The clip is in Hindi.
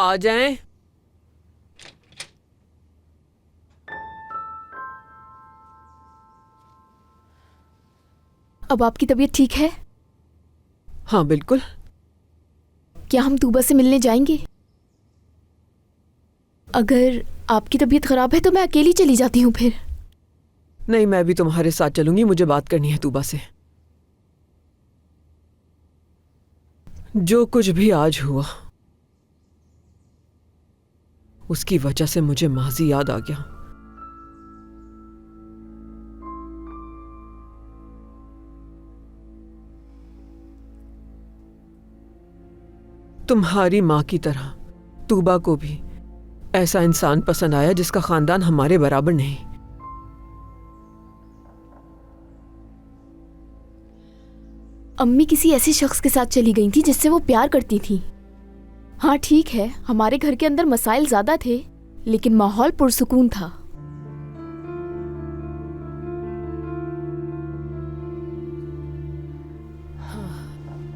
आ जाएं। अब आपकी तबीयत ठीक है? हाँ बिल्कुल। क्या हम तूबा से मिलने जाएंगे? अगर आपकी तबीयत खराब है तो मैं अकेली चली जाती हूँ फिर। नहीं, मैं भी तुम्हारे साथ चलूंगी, मुझे बात करनी है तूबा से। जो कुछ भी आज हुआ उसकी वजह से मुझे माजी याद आ गया। तुम्हारी माँ की तरह तूबा को भी ऐसा इंसान पसंद आया जिसका खानदान हमारे बराबर नहीं। अम्मी किसी ऐसे शख्स के साथ चली गई थी जिससे वो प्यार करती थी। हाँ ठीक है, हमारे घर के अंदर मसाइल ज्यादा थे लेकिन माहौल पुरसुकून था।